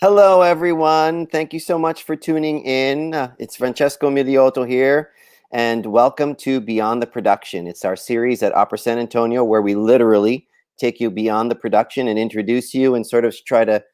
Hello, everyone. Thank you so much for tuning in. It's Francesco Miliotto here, and welcome to Beyond the Production. It's our series at Opera San Antonio where we literally take you beyond the production and introduce you and sort of try to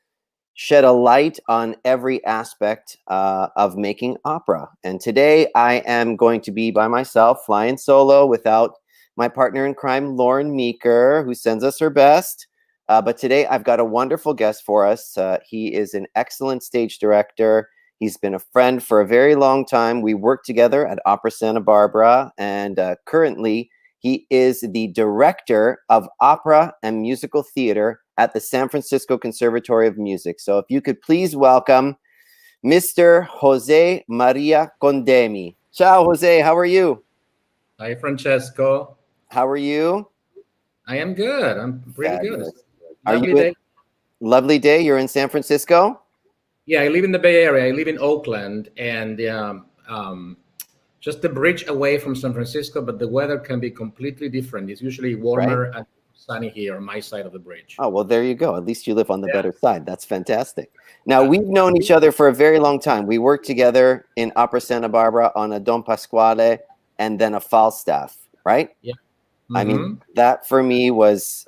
shed a light on every aspect of making opera. And today I am going to be by myself, flying solo without my partner in crime, Lauren Meeker, who sends us her best. But today I've got a wonderful guest for us. He is an excellent stage director. He's been a friend for a very long time. We worked together at Opera Santa Barbara, and currently he is the director of opera and musical theater at the San Francisco Conservatory of Music. So if you could please welcome Mr. Jose Maria Condemi. Ciao, Jose. How are you? Hi, Francesco. How are you? I am good. I'm pretty good. Lovely day. Lovely day. You're in San Francisco? Yeah, I live in the Bay Area. I live in Oakland, and just a bridge away from San Francisco, but the weather can be completely different. It's usually warmer and sunny here on my side of the bridge. Oh, well, there you go. At least you live on the better side. That's fantastic. Now, we've known each other for a very long time. We worked together in Opera Santa Barbara on a Don Pasquale and then a Falstaff, right? Yeah. I mean, that for me was,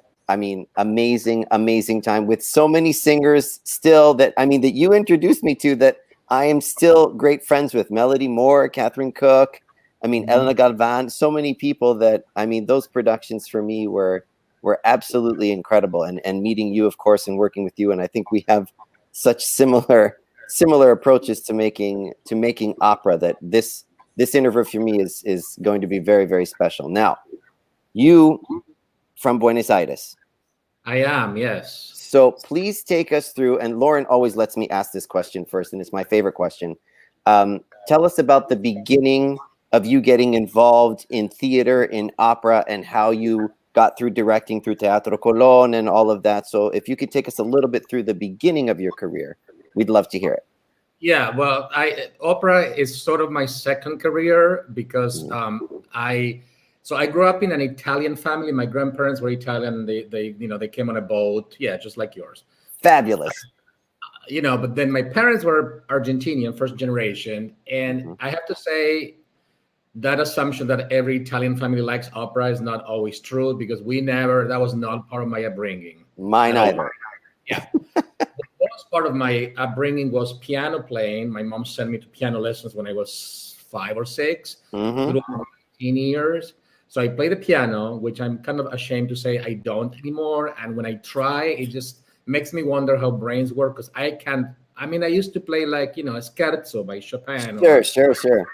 amazing, amazing time with so many singers still that you introduced me to that I am still great friends with. Melody Moore, Catherine Cook, Elena Galvan, so many people that, those productions for me were absolutely incredible. And meeting you, of course, and working with you. And I think we have such similar approaches to making opera that this interview for me is going to be very, very special. Now, you from Buenos Aires. I am, yes. So please take us through, and Lauren always lets me ask this question first, and it's my favorite question. Tell us about the beginning of you getting involved in theater, in opera, and how you got through directing through Teatro Colón and all of that. So if you could take us a little bit through the beginning of your career, we'd love to hear it. Yeah, well, opera is sort of my second career because I grew up in an Italian family. My grandparents were Italian. They came on a boat. Yeah, just like yours. Fabulous. But then my parents were Argentinian, first generation. And I have to say that assumption that every Italian family likes opera is not always true because that was not part of my upbringing. Mine either. Yeah. The most part of my upbringing was piano playing. My mom sent me to piano lessons when I was 5 or 6, through 18 years. So I play the piano, which I'm kind of ashamed to say I don't anymore. And when I try, it just makes me wonder how brains work because I can't. I used to play like, a scherzo by Chopin. Sure.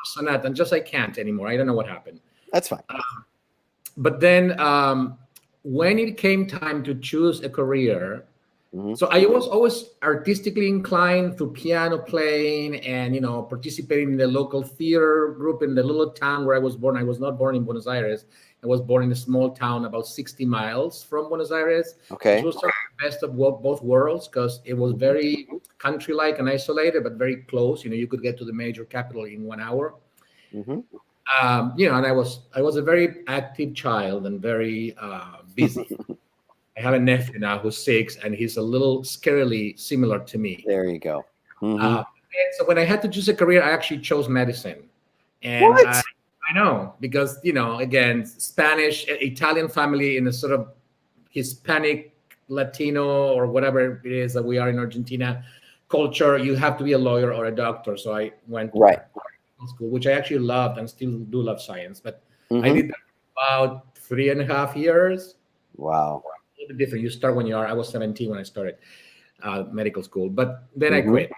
Sonata, and I can't anymore. I don't know what happened. That's fine. But then when it came time to choose a career, so I was always artistically inclined through piano playing and, participating in the local theater group in the little town where I was born. I was not born in Buenos Aires. I was born in a small town about 60 miles from Buenos Aires. Okay. It was sort of the best of both worlds because it was very country-like and isolated, but very close. You could get to the major capital in 1 hour. And I was a very active child and very busy. I have a nephew now who's 6, and he's a little scarily similar to me. There you go. And so when I had to choose a career, I actually chose medicine. And What? I know, because, again, Spanish, Italian family in a sort of Hispanic, Latino, or whatever it is that we are in Argentina culture, you have to be a lawyer or a doctor. So I went to school, which I actually loved and still do love science. But I did that for about 3.5 years. Wow. A little bit different. You start when I was 17 when I started medical school, but then I quit.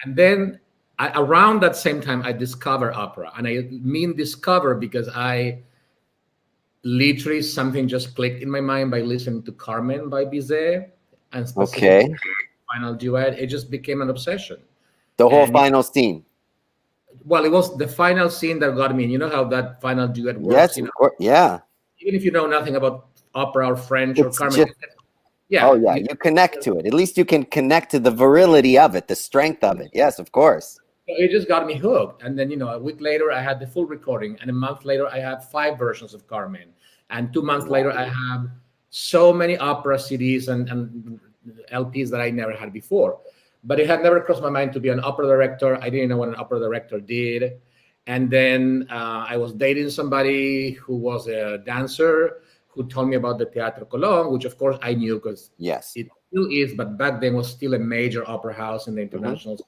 And then around that same time, I discovered opera. And I mean discover because I literally something just clicked in my mind by listening to Carmen by Bizet and specifically final duet. It just became an obsession. The whole final scene. Well, it was the final scene that got me. And you know how that final duet works? Yes, of course. Yeah. Even if you know nothing about opera or French or Carmen. You connect to it. At least you can connect to the virility of it, the strength of it. Yes, of course. It just got me hooked. And then, a week later, I had the full recording. And a month later, I had 5 versions of Carmen. And 2 months later, I have so many opera CDs and LPs that I never had before. but it had never crossed my mind to be an opera director. I didn't know what an opera director did. And then I was dating somebody who was a dancer who told me about the Teatro Colón, which of course I knew because Yes. it still is, but back then was still a major opera house in the international.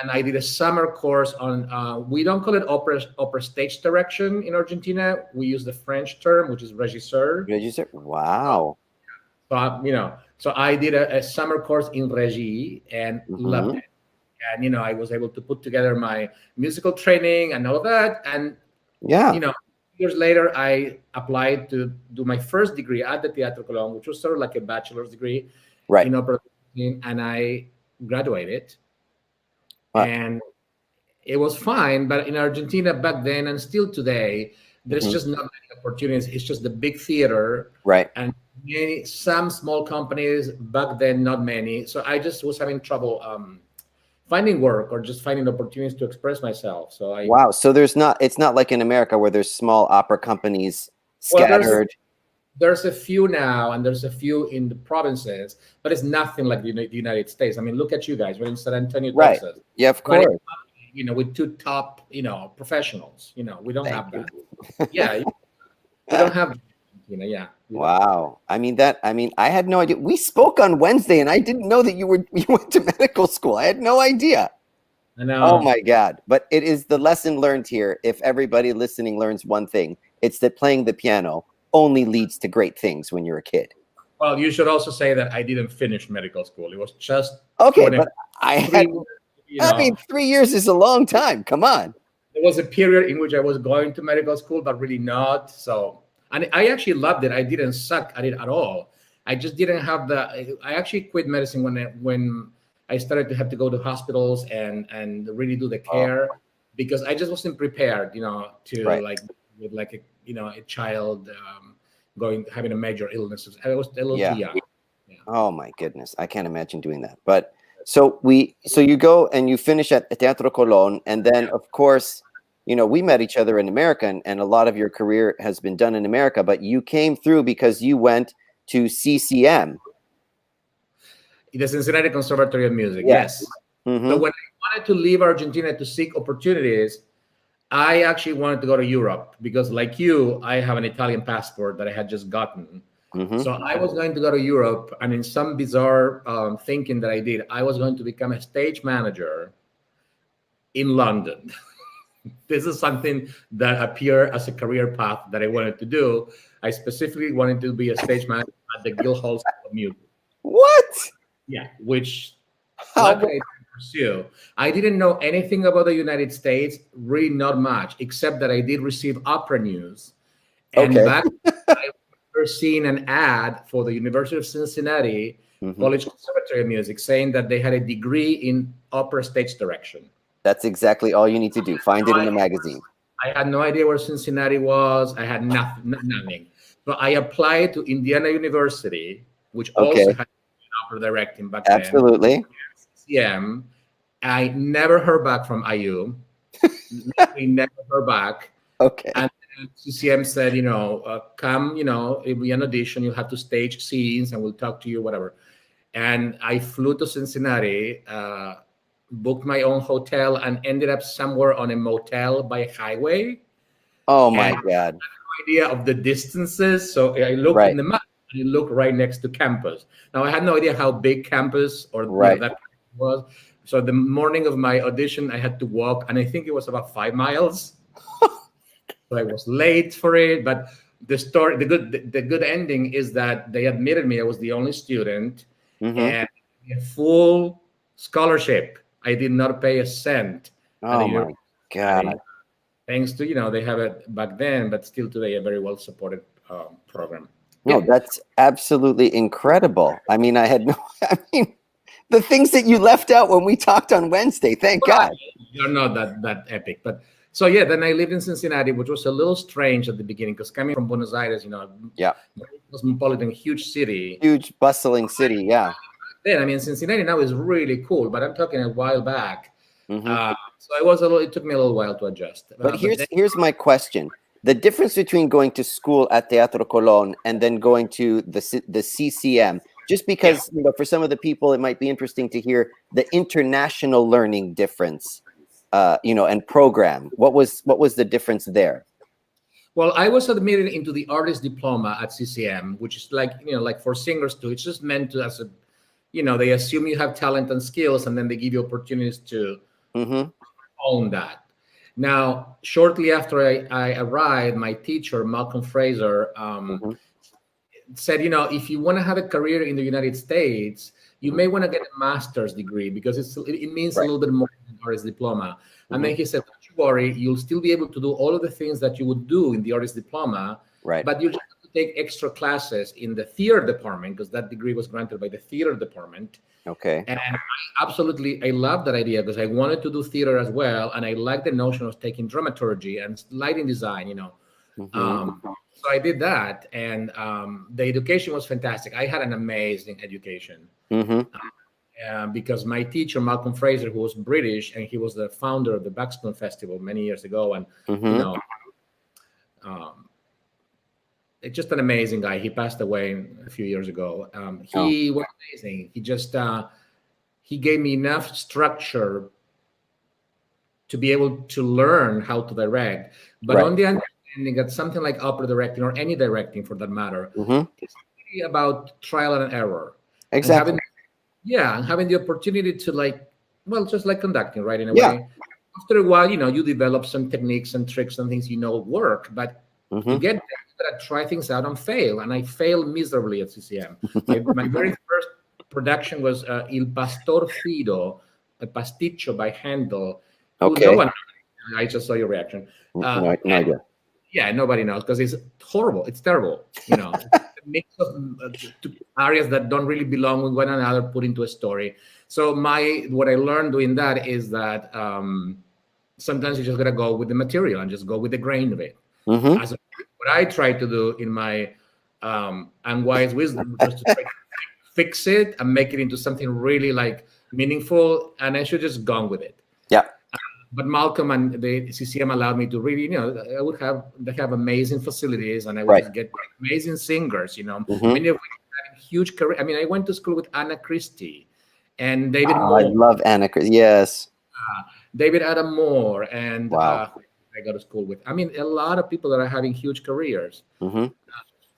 And I did a summer course on, we don't call it opera stage direction in Argentina. We use the French term, which is régisseur. Régisseur. Wow. But, so I did a summer course in Régie and loved it. And, I was able to put together my musical training and all that. And, years later, I applied to do my first degree at the Teatro Colón, which was sort of like a bachelor's degree in opera, and I graduated. And it was fine, but in Argentina back then and still today, there's just not many opportunities. It's just the big theater, and some small companies back then, not many. So I just was having trouble finding work or just finding opportunities to express myself. So so it's not like in America where there's small opera companies scattered. There's a few now, and there's a few in the provinces, but it's nothing like the United States. I mean, look at you guys. We're in San Antonio, Texas. Yeah, of course. With two top, professionals. We don't have that. We don't have. Wow. I had no idea. We spoke on Wednesday, and I didn't know that you went to medical school. I had no idea. I know. Oh my God! But it is the lesson learned here. If everybody listening learns one thing, it's that playing the piano only leads to great things when you're a kid. Well, you should also say that I didn't finish medical school. It was just okay, but I had. 3 years is a long time. Come on. There was a period in which I was going to medical school, but really not. So, and I actually loved it. I didn't suck at it at all. I just didn't have I actually quit medicine when I started to have to go to hospitals and really do the care because I just wasn't prepared, with a child having a major illness. I was a little too young. Yeah. Oh my goodness, I can't imagine doing that. But so you go and you finish at Teatro Colón, and then of course, we met each other in America, and a lot of your career has been done in America. But you came through because you went to CCM, the Cincinnati Conservatory of Music. Yes. So when I wanted to leave Argentina to seek opportunities, I actually wanted to go to Europe because, like you, I have an Italian passport that I had just gotten. So I was going to go to Europe, and in some bizarre thinking that I did, I was going to become a stage manager in London. This is something that appeared as a career path that I wanted to do. I specifically wanted to be a stage manager at the Guildhall School of Music. What? Yeah, which I pursue. I didn't know anything about the United States, really not much, except that I did receive opera news. And back I remember seeing an ad for the University of Cincinnati College Conservatory of Music saying that they had a degree in opera stage direction. That's exactly all you need to do. Find it in the magazine. I had no idea where Cincinnati was. I had nothing. So I applied to Indiana University, which also had opera directing back then. Absolutely. SFCM. I never heard back from IU. We never heard back. Okay. And CCM said, come, it'll be an audition. You'll have to stage scenes and we'll talk to you, whatever. And I flew to Cincinnati, booked my own hotel, and ended up somewhere on a motel by a highway. Oh my God. I had no idea of the distances. So I looked in the map and it looked right next to campus. Now I had no idea how big campus or that was. So the morning of my audition, I had to walk, and I think it was about 5 miles. So I was late for it. But the good ending is that they admitted me. I was the only student and a full scholarship. I did not pay a cent. Oh my God. Thanks to, they have it back then, but still today, a very well supported program. No, that's absolutely incredible. The things that you left out when we talked on Wednesday, thank God. You're not that epic. But so, then I lived in Cincinnati, which was a little strange at the beginning because coming from Buenos Aires, cosmopolitan, huge city. Huge, bustling city, yeah. Then, Cincinnati now is really cool, but I'm talking a while back. So it took me a little while to adjust. But here's my question. The difference between going to school at Teatro Colón and then going to the CCM, just because for some of the people, it might be interesting to hear the international learning difference, and program. What was the difference there? Well, I was admitted into the artist diploma at CCM, which is like for singers too. It's just meant to, as a, they assume you have talent and skills, and then they give you opportunities to own that. Now, shortly after I arrived, my teacher, Malcolm Fraser, said, if you want to have a career in the United States, you may want to get a master's degree, because it means a little bit more than artist diploma. And then he said, don't you worry, you'll still be able to do all of the things that you would do in the artist diploma, but you just have to take extra classes in the theater department, because that degree was granted by the theater department. Okay. And I love that idea, because I wanted to do theater as well, and I like the notion of taking dramaturgy and lighting design, so I did that, and the education was fantastic. I had an amazing education. Because my teacher, Malcolm Fraser, who was British, and he was the founder of the Buxton Festival many years ago, and it's just an amazing guy. He passed away a few years ago. He was amazing. He just he gave me enough structure to be able to learn how to direct, but on the understanding that something like opera directing, or any directing for that matter, it's really about trial and error. Exactly. And having the opportunity to just like conducting, right? In a way, after a while, you develop some techniques and tricks and things work, but to get there, you gotta try things out and fail. And I failed miserably at CCM. My very first production was Il Pastor Fido, a pasticcio by Handel. Okay. No one, I just saw your reaction. No idea. Yeah, nobody knows, because it's horrible. It's terrible. It's a mix of areas that don't really belong with one another put into a story. So what I learned doing that is that sometimes you just gotta go with the material and just go with the grain of it. What I try to do in my unwise wisdom, just to try to fix it and make it into something really meaningful, and I should just gone with it. Yeah. But Malcolm and the CCM allowed me to really, they have amazing facilities, and I would just get amazing singers, many of which had huge career. I mean, I went to school with Anna Christie and David Moore. I love Anna Christie. Yes. David Adam Moore, and I go to school with. I mean, a lot of people that are having huge careers. So,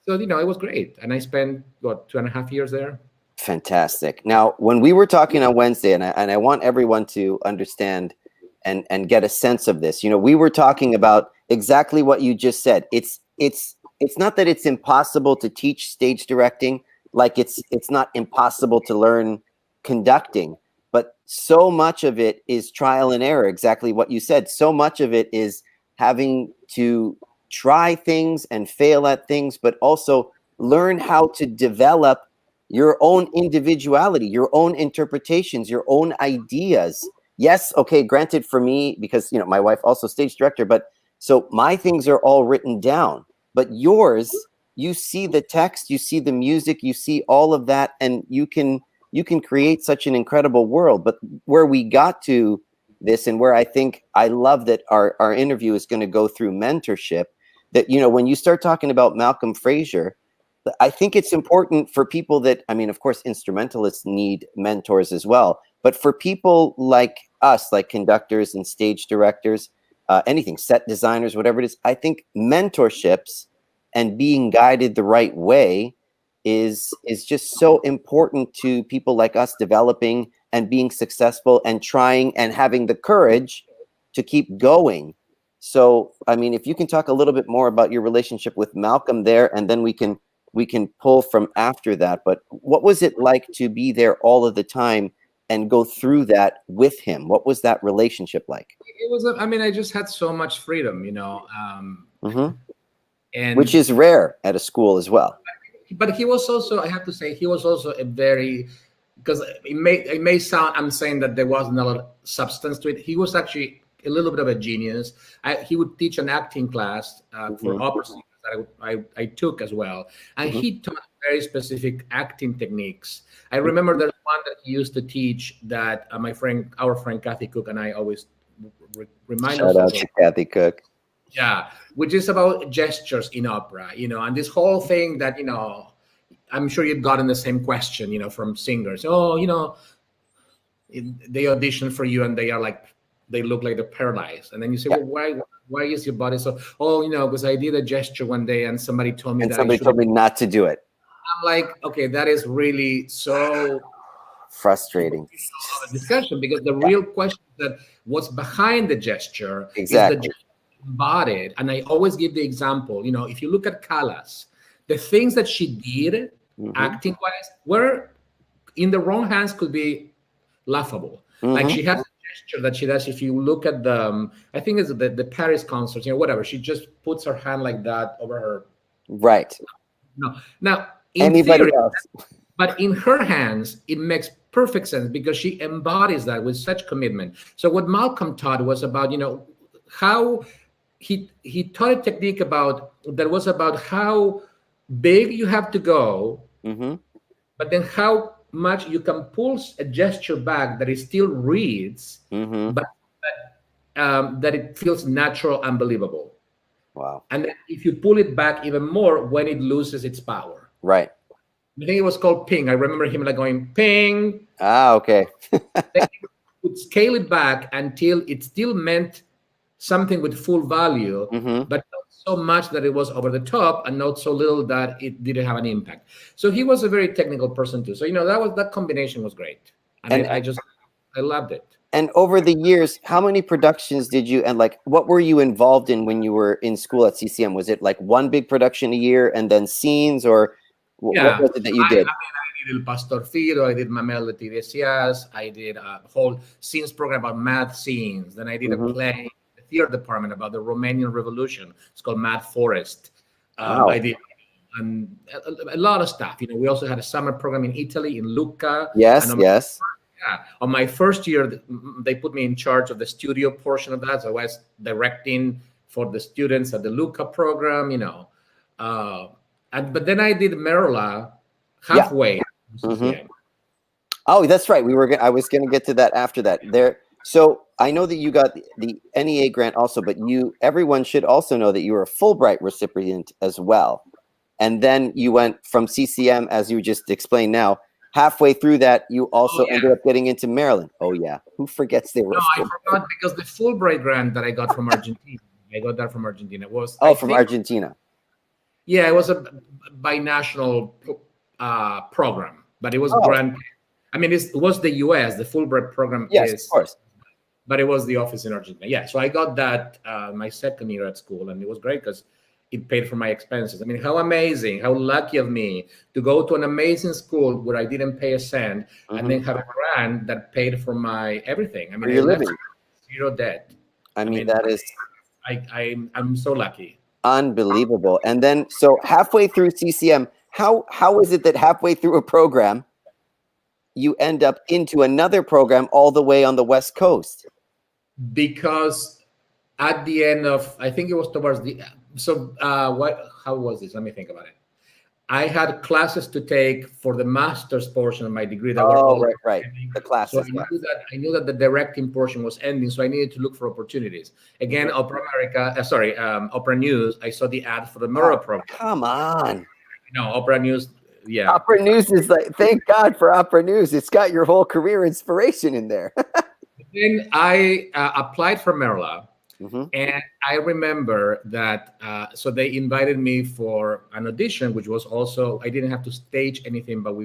it was great. And I spent, 2.5 years there. Fantastic. Now, when we were talking on Wednesday, and I want everyone to understand and get a sense of this, we were talking about exactly what you just said. It's not that it's impossible to teach stage directing, like it's not impossible to learn conducting, but so much of it is trial and error, exactly what you said. So much of it is having to try things and fail at things, but also learn how to develop your own individuality, your own interpretations, your own ideas. Yes, okay, granted for me, because my wife also stage director, but so my things are all written down. But yours, you see the text, you see the music, you see all of that, and you can create such an incredible world. But where we got to this, and where I think I love that our interview is going to go through mentorship, that when you start talking about Malcolm Fraser, I think it's important for people that, of course, instrumentalists need mentors as well. But for people like us, like conductors and stage directors, anything, set designers, whatever it is, I think mentorships and being guided the right way is just so important to people like us developing and being successful and trying and having the courage to keep going. So, if you can talk a little bit more about your relationship with Malcolm there, and then we can pull from after that. But what was it like to be there all of the time and go through that with him? What was that relationship like? It was, I just had so much freedom, and which is rare at a school as well. But he was also, I have to say, he was also a very, because it may sound, I'm saying that there wasn't a lot of substance to it. He was actually a little bit of a genius. He would teach an acting class for opera singers that I took as well. And he taught very specific acting techniques. I remember there's one that he used to teach that our friend Kathy Cook and I always remind us. Shout out to Kathy Cook. Yeah, which is about gestures in opera, and this whole thing that, I'm sure you've gotten the same question, you know, from singers. Oh, you know, they audition for you and they are like, they look like they're paralyzed. And then you say, well, why is your body so, oh, you know, because I did a gesture one day and somebody told me somebody told me not to do it. I'm like, okay, that is really so frustrating discussion, because the real question is that what's behind the gesture exactly. is the gesture embodied. And I always give the example, you know, if you look at Callas, the things that she did acting wise were in the wrong hands could be laughable. Like she has a gesture that she does. If you look at the, I think it's the Paris concert, you know, whatever, she just puts her hand like that over her. Right. No. Now, in anybody theory, else. But in her hands, it makes perfect sense because she embodies that with such commitment. So what Malcolm taught was about, you know, how he taught a technique that was about how big you have to go, but then how much you can pull a gesture back that it still reads, but that it feels natural and believable. Wow. And if you pull it back even more when it loses its power. Right. I think it was called ping. I remember him like going ping. Okay. Then he would scale it back until it still meant something with full value, but not so much that it was over the top and not so little that it didn't have an impact. So he was a very technical person too. So, you know, that combination was great. And I loved it. And over the years, how many productions did you, and like, what were you involved in when you were in school at CCM? Was it like one big production a year and then scenes, or what was it that you did? I did El Pastor Fido, I did Mamel de Tiresias, I did a whole scenes program about math scenes. Then I did a play in the theater department about the Romanian Revolution. It's called Mad Forest. I did a lot of stuff. You know, we also had a summer program in Italy, in Lucca. Yes, yes. On my first year, they put me in charge of the studio portion of that. So I was directing for the students at the Lucca program, you know. But then I did Merla halfway. Oh, that's right. I was going to get to that after that. So I know that you got the NEA grant also, but everyone should also know that you were a Fulbright recipient as well. And then you went from CCM, as you just explained now. Halfway through that, you also ended up getting into Maryland. Oh yeah, who forgets they were? No, I forgot, because the Fulbright grant that I got from Argentina, I got that from Argentina. Argentina. Yeah, it was a binational program, but it was grant. I mean, it was the U.S. The Fulbright program. Yes, of course. But it was the office in Argentina. Yeah, so I got that my second year at school, and it was great because it paid for my expenses. I mean, how amazing, how lucky of me to go to an amazing school where I didn't pay a cent and then have a grant that paid for my everything. I mean, you're living zero debt. I mean, that is. I'm so lucky. Unbelievable. And then, so halfway through CCM, how is it that halfway through a program, you end up into another program all the way on the West Coast? Because at the end of, I think it was towards the, how was this? Let me think about it. I had classes to take for the master's portion of my degree that were all right. The classes. So I knew that the directing portion was ending, so I needed to look for opportunities. Again, Opera News. I saw the ad for the Murrah program. Come on. No, Opera News. Yeah. Opera News is like, thank God for Opera News. It's got your whole career inspiration in there. Then I applied for Merla. And I remember that, so they invited me for an audition, which was also, I didn't have to stage anything, but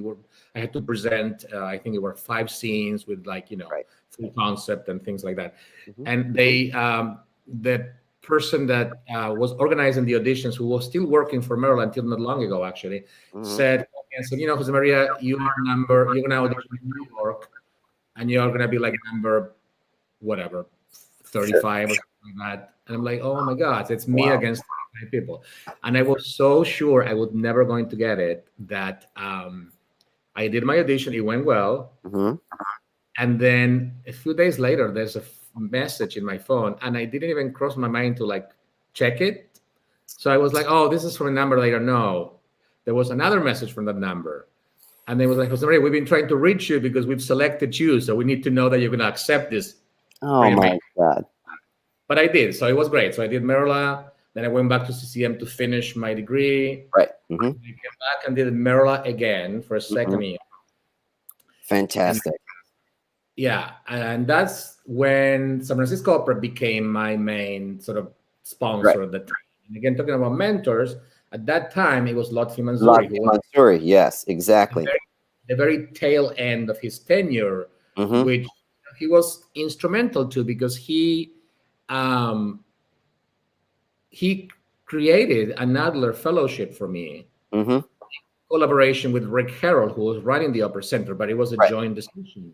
I had to present, I think it were 5 scenes with like, you know, full concept and things like that. And they, the person that was organizing the auditions, who was still working for Merla until not long ago, actually, said, you know, Jose Maria, you're going to audition in New York, and you're going to be like number, whatever, 35 or something like that. And I'm like, oh my God, it's me against 35 people. And I was so sure I was never going to get it that I did my audition. It went well. And then a few days later, there's a message in my phone, and I didn't even cross my mind to like check it. So I was like, oh, this is from a number later. No, there was another message from that number. And they was like, Jose Maria, we've been trying to reach you because we've selected you. So we need to know that you're going to accept this. Oh my God. But I did. So it was great. So I did Merla. Then I went back to CCM to finish my degree. Right. I came back and did Merla again for a second year. Fantastic. And that's when San Francisco Opera became my main sort of sponsor at the time. And again, talking about mentors, at that time it was Lotfi Mansouri. Mansouri, yes, exactly. The very tail end of his tenure, which he was instrumental to, because he created an Adler Fellowship for me, in collaboration with Rick Harrell, who was running the Opera Center, but it was a joint decision.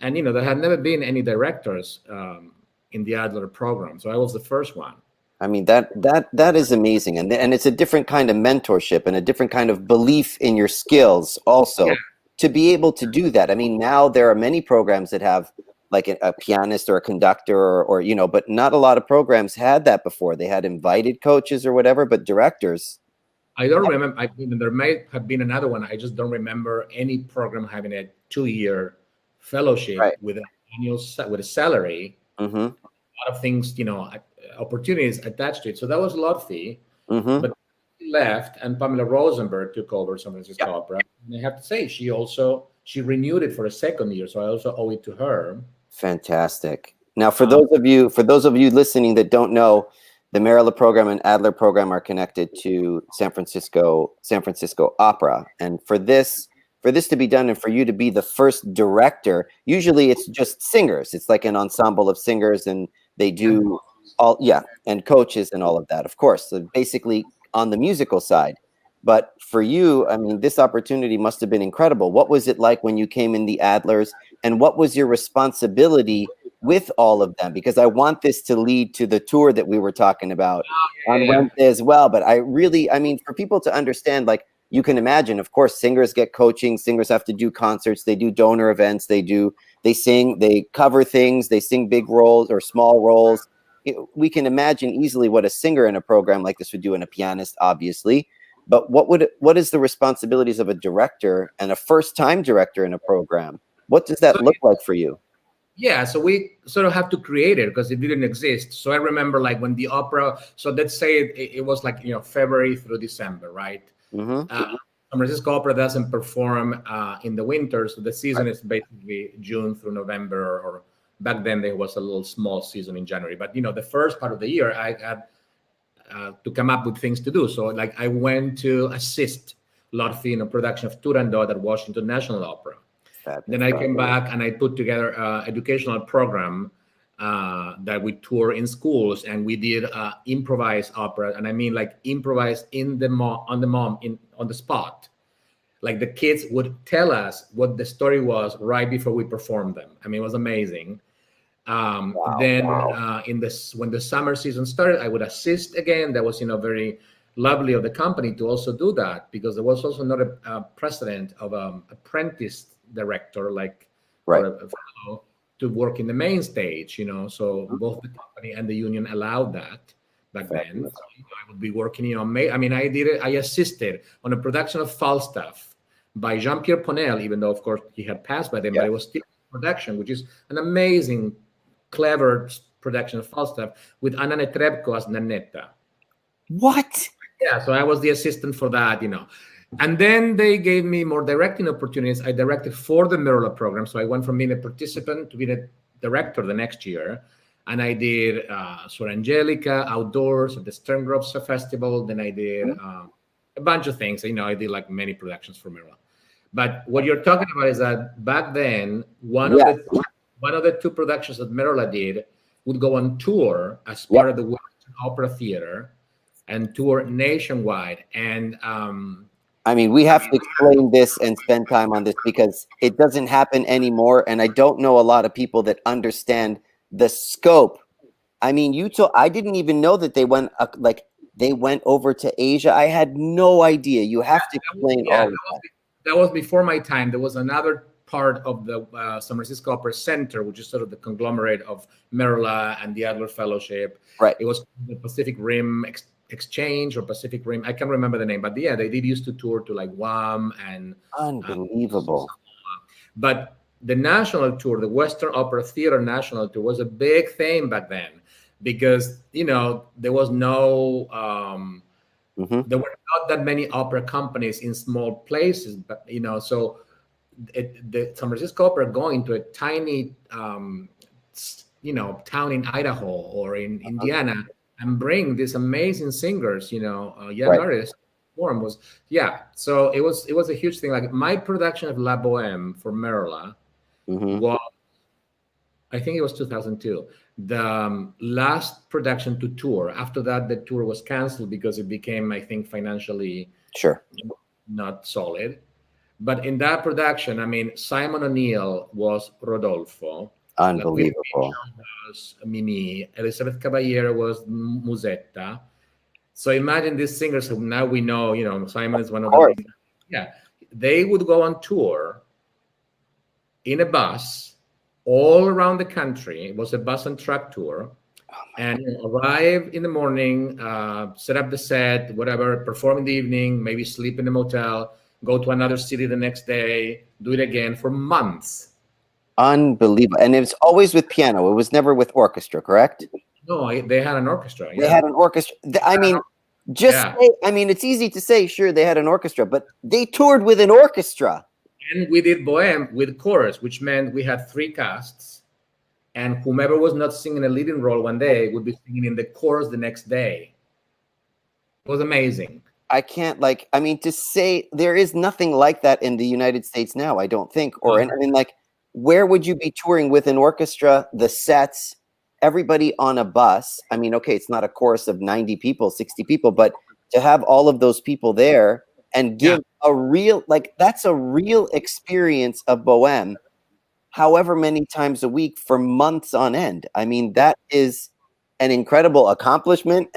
And there had never been any directors in the Adler program, so I was the first one. I mean, that is amazing, and it's a different kind of mentorship and a different kind of belief in your skills also, to be able to do that. I mean, now there are many programs that have like a pianist or a conductor or but not a lot of programs had that before. They had invited coaches or whatever, but directors. I don't remember. There may have been another one. I just don't remember any program having a 2-year fellowship with an annual with a salary. A lot of things, opportunities attached to it. So that was Lotfi. But he left, and Pamela Rosenberg took over San Francisco Opera. And I have to say, she renewed it for a second year, so I also owe it to her. Fantastic. Now, for those of you listening that don't know, the Merla program and Adler program are connected to San Francisco Opera, and for this to be done and for you to be the first director, usually it's just singers. It's like an ensemble of singers, and they do and coaches and all of that, of course. So basically on the musical side. But for you, I mean, this opportunity must have been incredible. What was it like when you came in the Adlers, and what was your responsibility with all of them? Because I want this to lead to the tour that we were talking about on Wednesday as well. But I mean, for people to understand, like, you can imagine, of course, singers get coaching, singers have to do concerts, they do donor events, they sing, they cover things, they sing big roles or small roles. We can imagine easily what a singer in a program like this would do, and a pianist, obviously. But what is the responsibilities of a director and a first-time director in a program? What does that look like for you? Yeah, so we sort of have to create it because it didn't exist. So I remember, like, when the opera, so let's say it was like, February through December, right? San Francisco Opera doesn't perform in the winter, so the season is basically June through November, or back then there was a little small season in January. But, the first part of the year, I had to come up with things to do. So, like, I went to assist Lotfi in a production of Turandot at Washington National Opera. Then I came back and I put together an educational program that we tour in schools, and we did improvised opera. And I mean, like, improvised on the spot. Like, the kids would tell us what the story was right before we performed them. I mean, it was amazing. When the summer season started, I would assist again. That was, very lovely of the company to also do that, because there was also not a precedent of apprentice director, like, or a fellow, to work in the main stage, so both the company and the union allowed that back then. So, I would be working, I assisted on a production of Falstaff by Jean-Pierre Ponel, even though, of course, he had passed by then, but it was still production, which is an amazing, clever production of Falstaff with Anna Netrebko as Nanetta. What? Yeah, so I was the assistant for that, And then they gave me more directing opportunities. I directed for the Merla program, so I went from being a participant to being a director the next year. And I did Suor Angelica outdoors at the Stern Grove Festival. Then I did a bunch of things. I did, like, many productions for Merla. But what you're talking about is that back then, one of the two productions that Merla did would go on tour as part of the Western Opera Theater and tour nationwide. And I mean, we have to explain this and spend time on this because it doesn't happen anymore. And I don't know a lot of people that understand the scope. I mean, I didn't even know that they went over to Asia. I had no idea. You have to explain all of that. That was before my time. There was another part of the San Francisco Opera Center, which is sort of the conglomerate of Merla and the Adler Fellowship. Right. It was the Pacific Rim Exchange or Pacific Rim. I can't remember the name, but yeah, they did used to tour to, like, Guam and unbelievable. But the national tour, the Western Opera Theater national tour, was a big thing back then. because there was no there were not that many opera companies in small places, but so the San Francisco Opera going to a tiny town in Idaho or in Indiana and bring these amazing singers, young artists. Form was so it was a huge thing. Like my production of La Boheme for Merla was, I think it was 2002, the last production to tour. After that, the tour was canceled because it became, I think, financially not solid. But in that production, I mean, Simon O'Neill was Rodolfo. Unbelievable. Was Mimi. Elizabeth Caballero was Musetta. So imagine these singers who now we know, Simon is one of them. Yeah. They would go on tour in a bus all around the country. It was a bus and truck tour. And arrive in the morning, set up the set, whatever, perform in the evening, maybe sleep in the motel, go to another city the next day, do it again for months. Unbelievable. And it was always with piano. It was never with orchestra, correct? No, they had an orchestra. They had an orchestra. I mean, it's easy to say, sure, they had an orchestra, but they toured with an orchestra. And we did Bohème with chorus, which meant we had 3 casts, and whomever was not singing a leading role one day would be singing in the chorus the next day. It was amazing. I can't to say there is nothing like that in the United States now, I don't think. Or, where would you be touring with an orchestra, the sets, everybody on a bus? I mean, okay, it's not a chorus of 90 people, 60 people, but to have all of those people there and give a real, that's a real experience of Bohème, however many times a week for months on end. I mean, that is an incredible accomplishment,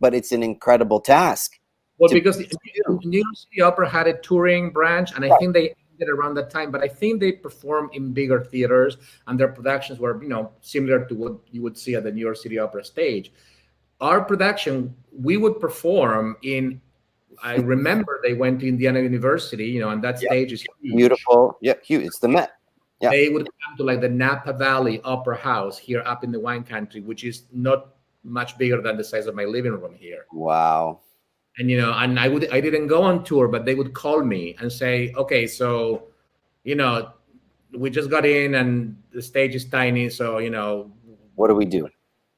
but it's an incredible task. Well, because New York City Opera had a touring branch, and I think they ended around that time, but I think they performed in bigger theaters, and their productions were, similar to what you would see at the New York City Opera stage. Our production, we would perform in, I remember they went to Indiana University, and that stage is huge. Beautiful. Yeah, huge. It's the Met. Yeah. They would come to the Napa Valley Opera House here up in the wine country, which is not much bigger than the size of my living room here. Wow. And and I didn't go on tour, but they would call me and say, okay, so we just got in and the stage is tiny, so what do we do?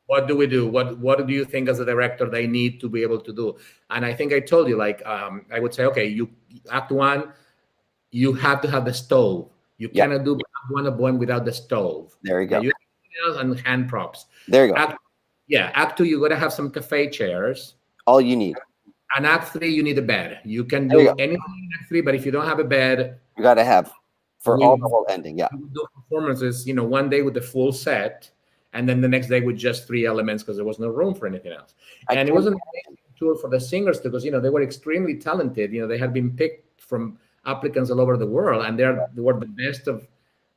What do we do? What do you think as a director they need to be able to do? And I think I told you, I would say, okay, Act 1, you have to have the stove. You cannot do Act 1 of Bohème without the stove. There you go. And hand props. There you go. Act 2, you got to have some cafe chairs. All you need. And Act 3, you need a bed. You can do anything in Act 3, but if you don't have a bed, you got to have for all the whole ending. Yeah. You do performances, one day with the full set, and then the next day with just 3 elements because there was no room for anything else. And it was an amazing tour for the singers because they were extremely talented. They had been picked from applicants all over the world, and they were the best of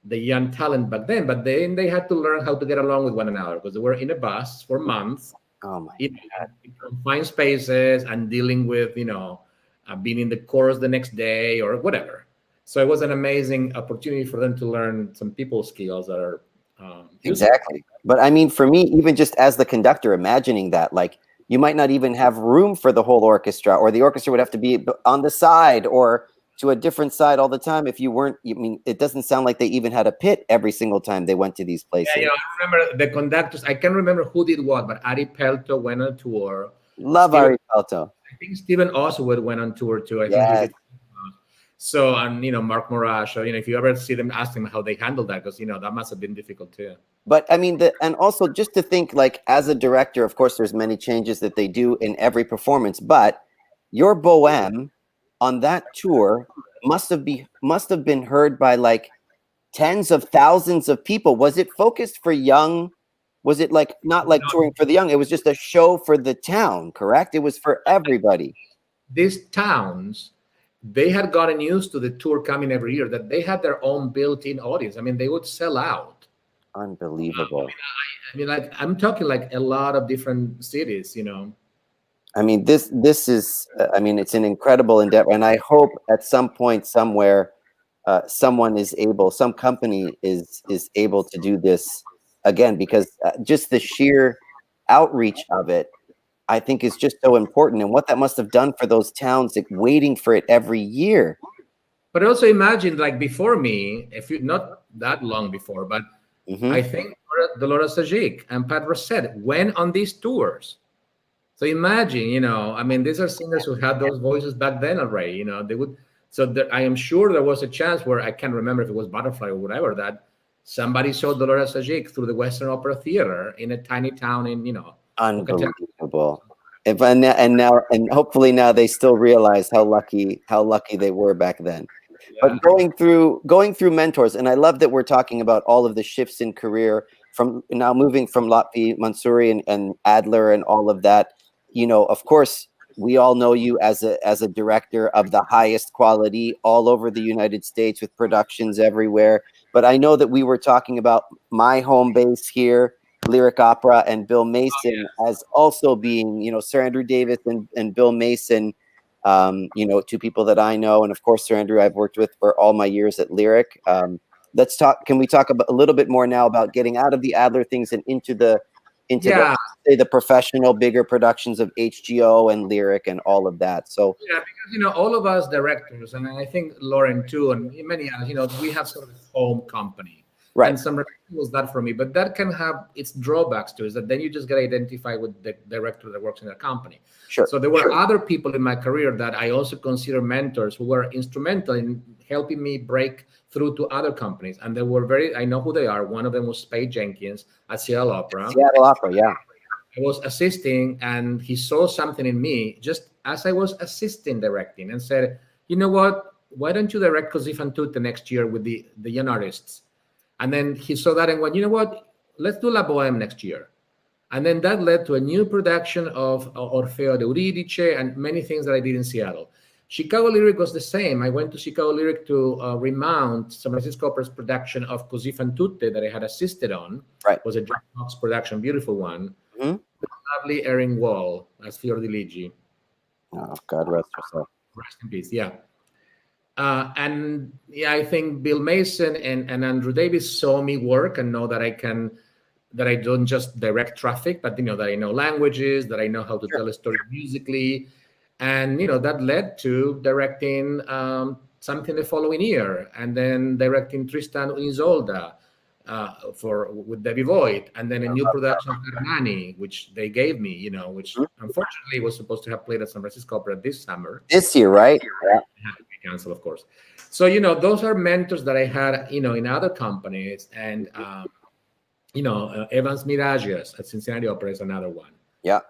the young talent back then. But then they had to learn how to get along with one another because they were in a bus for months. Oh my God. In confined spaces and dealing with, being in the chorus the next day or whatever. So it was an amazing opportunity for them to learn some people skills that are exactly. But I mean, for me, even just as the conductor, imagining that, you might not even have room for the whole orchestra, or the orchestra would have to be on the side or to a different side all the time. If you weren't, it doesn't sound like they even had a pit every single time they went to these places. Yeah, I remember the conductors. I can't remember who did what, but Ari Pelto went on tour. Ari Pelto. I think Stephen Oswood went on tour too. I think he did. So, and Mark Morash, if you ever see them, ask them how they handled that, because that must have been difficult too. But I mean, and also just to think, as a director, of course, there's many changes that they do in every performance. But your Bohème on that tour must have been heard by tens of thousands of people. Was it focused for young? Was it not touring for the young? It was just a show for the town, correct? It was for everybody. These towns, they had gotten used to the tour coming every year, that they had their own built-in audience. I mean, they would sell out. Unbelievable. I'm talking a lot of different cities, I mean, this is, it's an incredible endeavor. And I hope at some point, somewhere, some company is able to do this again, because just the sheer outreach of it, I think, is just so important, and what that must have done for those towns, like waiting for it every year. But also imagine, like before me, if you not that long before, but I think Dolores Sajik and Pat Rosette went on these tours. So imagine, I mean, these are singers who had those voices back then already. They would. So I am sure there was a chance where I can't remember if it was Butterfly or whatever, that somebody saw Dolores Sajik through the Western Opera Theater in a tiny town in Unbelievable. And hopefully now they still realize how lucky they were back then. Yeah. But going through mentors, and I love that we're talking about all of the shifts in career from now moving from Lotfi Mansouri and Adler and all of that. Of course, we all know you as a director of the highest quality all over the United States with productions everywhere. But I know that we were talking about my home base here, Lyric Opera, and Bill Mason as also being, Sir Andrew Davis and Bill Mason, two people that I know. And of course, Sir Andrew, I've worked with for all my years at Lyric. Can we talk a little bit more now about getting out of the Adler things and into the professional, bigger productions of HGO and Lyric and all of that? So because all of us directors, and I think Lauren too, and many others, we have sort of a home company. Right. And some was that for me, but that can have its drawbacks too, is that then you just get identified with the director that works in a company. Sure. So there were other people in my career that I also consider mentors who were instrumental in helping me break through to other companies. And they were I know who they are. One of them was Spade Jenkins at Seattle Opera. Seattle Opera, yeah. I was assisting, and he saw something in me just as I was assisting directing, and said, you know what, why don't you direct Così fan tutte next year with the young artists? And then he saw that and went, you know what, let's do La Bohème next year. And then that led to a new production of Orfeo de Euridice and many things that I did in Seattle. Chicago Lyric was the same. I went to Chicago Lyric to remount San Francisco Opera's production of Così fan tutte that I had assisted on. Right. It was a John Knox production, beautiful one. Mm-hmm. Lovely Erin Wall as Fiordiligi. Oh, God rest herself. Rest in peace, yeah. I think Bill Mason and Andrew Davis saw me work and know that I don't just direct traffic, but that I know languages, that I know how to tell a story musically. And that led to directing something the following year, and then directing Tristan und Isolde with Debbie Voigt, and then a new production of Hernani, which they gave me, which unfortunately was supposed to have played at San Francisco Opera this summer. This year, right? Yeah. Had to be canceled, of course. So, those are mentors that I had, in other companies. And, Evans Miragias at Cincinnati Opera is another one. Yeah.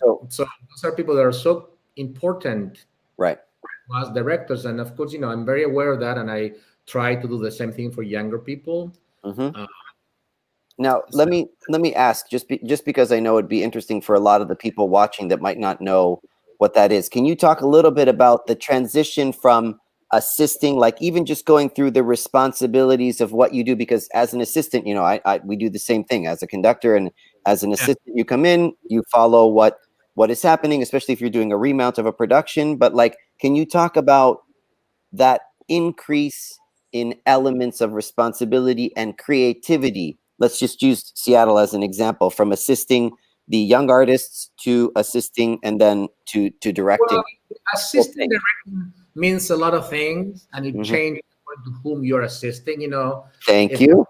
So those are people that are so important, right, as directors. And of course, I'm very aware of that, and I try to do the same thing for younger people. Mm-hmm. Now, let me ask, just because I know it'd be interesting for a lot of the people watching that might not know what that is. Can you talk a little bit about the transition from assisting, like even just going through the responsibilities of what you do? Because as an assistant, we do the same thing as a conductor, and as an assistant, you come in, you follow what is happening, especially if you're doing a remount of a production. But can you talk about that increase in elements of responsibility and creativity? Let's just use Seattle as an example, from assisting the young artists to assisting and then to directing. Well, assisting directing means a lot of things, and it changes to whom you're assisting. Thank you.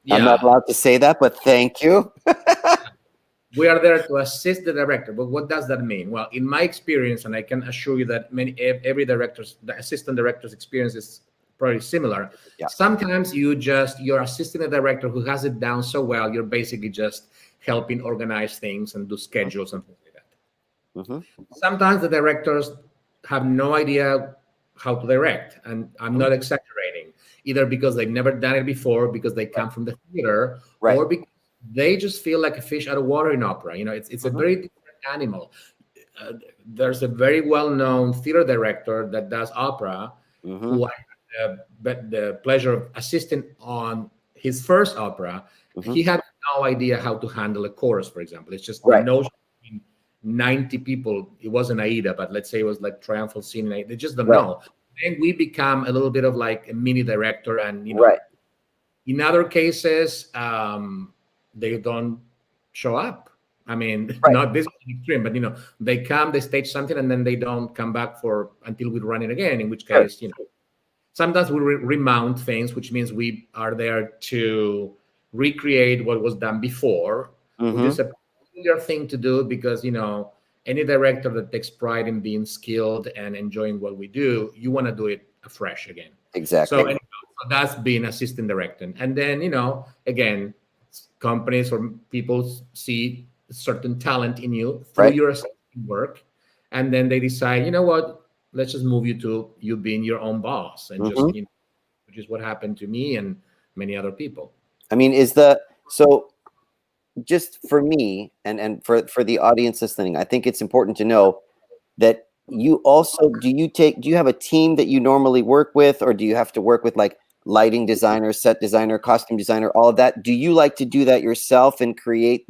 Yeah. I'm not allowed to say that, but thank you. We are there to assist the director, but what does that mean? Well, in my experience, and I can assure you that every the assistant director's experience is probably similar. Yeah. Sometimes you're assisting a director who has it down so well, you're basically just helping organize things and do schedules and things like that. Sometimes the directors have no idea how to direct, and I'm not exaggerating, either because they've never done it before, because they come from the theater, or because they just feel like a fish out of water in opera. It's a very different animal. There's a very well-known theater director that does opera, who I had the pleasure of assisting on his first opera. He had no idea how to handle a chorus, for example. It's just the notion between 90 people. It wasn't Aida, but let's say it was like Triumphal Scene. They just don't know. Then we become a little bit of like a mini director, and in other cases, they don't show up. I mean, Right. not this extreme, but they come, they stage something, and then they don't come back until we run it again. In which case, sometimes we remount things, which means we are there to recreate what was done before, which is a peculiar thing to do because any director that takes pride in being skilled and enjoying what we do, you want to do it afresh again. Exactly. So that's being assistant director. And then, again, companies or people see certain talent in you through your assistant work. And then they decide, you know what, let's just move you to you being your own boss. And just, which is what happened to me and many other people. I mean, so just for me and for the audience listening, I think it's important to know that you also, do you have a team that you normally work with, or do you have to work with like lighting designer, set designer, costume designer, all of that? Do you like to do that yourself and create